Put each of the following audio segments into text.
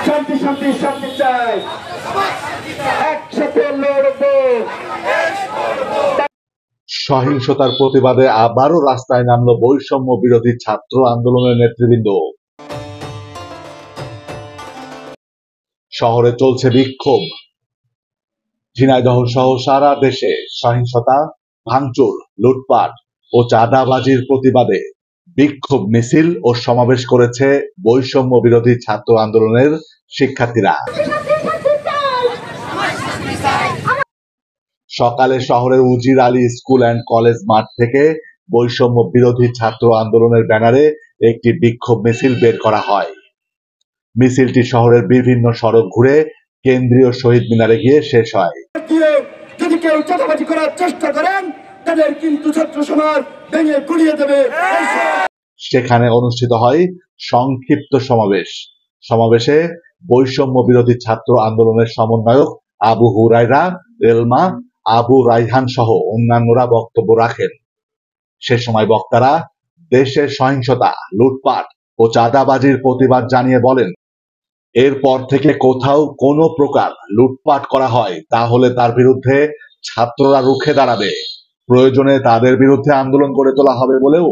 শান্তি শান্তি শান্তি চাই, একসাথে লড়বো। সহিংসতার প্রতিবাদে আবারও রাস্তায় নামল বৈষম্য বিরোধী ছাত্র আন্দোলনের নেতৃবৃন্দ। শহরে চলছে বিক্ষোভ। ঝিনাইদহ সহ সারা দেশে সহিংসতা, ভাঙচুর, লুটপাট ও চাঁদাবাজির প্রতিবাদে বিক্ষোভ মিছিল ও সমাবেশ করেছে বৈষম্য বিরোধী ছাত্র আন্দোলনের শিক্ষার্থীরা। সকালে শহরের উজির আলী স্কুল অ্যান্ড কলেজ মাঠ থেকে বৈষম্য বিরোধী ছাত্র আন্দোলনের ব্যানারে একটি বিক্ষোভ মিছিল বের করা হয়। মিছিলটি শহরের বিভিন্ন সড়ক ঘুরে কেন্দ্রীয় শহীদ মিনারে গিয়ে শেষ হয়। যদি কেউ চাঁদাবাজি করার চেষ্টা করেন, তাদের কিন্তু ছাত্র সমাজ ভেঙে গুড়িয়ে দেবে। সেখানে অনুষ্ঠিত হয় সংক্ষিপ্ত সমাবেশে বৈষম্য বিরোধী ছাত্র আন্দোলনের সমন্বয়ক আবু হুরায়রা, রেলমা, আবু রাইহান সহ অন্যান্যরা বক্তব্য রাখেন। সে সময় বক্তারা দেশের সহিংসতা, লুটপাট ও চাঁদাবাজির প্রতিবাদ জানিয়ে বলেন, এরপর থেকে কোথাও কোনো প্রকার লুটপাট করা হয় তাহলে তার বিরুদ্ধে ছাত্ররা রুখে দাঁড়াবে, প্রয়োজনে তাদের বিরুদ্ধে আন্দোলন গড়ে তোলা হবে বলেও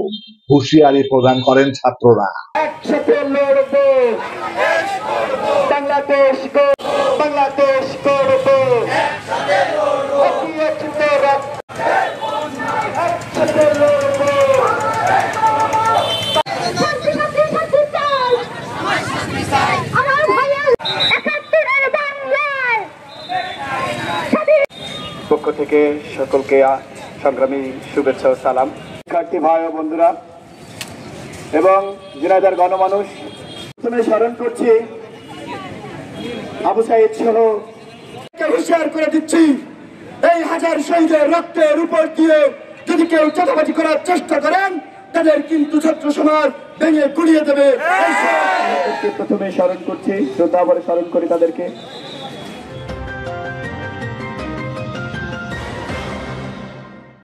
হুঁশিয়ারি প্রদান করেন ছাত্ররা। একসাথে লড়বো, বাংলাদেশ বাংলাদেশ করবো, একসাথে লড়বো। পক্ষ থেকে সকলকে সংগ্রামী শুভেচ্ছা ও সালাম। শিক্ষার্থী ভাই ও বন্ধুরা এবং ঝিনাইদহের গণমানুষ, প্রথমে স্মরণ করছি আবু সাইদ সহ হুঁশিয়ার করে দিচ্ছি, এই হাজার শহীদের রক্তের উপর দিয়ে যদি কেউ চাঁদাবাজি করার চেষ্টা করেন, তাদের কিন্তু ছাত্র সমাজ ভেঙে গুড়িয়ে দেবে। প্রথমে স্মরণ করছি, শ্রদ্ধা ভরে স্মরণ করি তাদেরকে।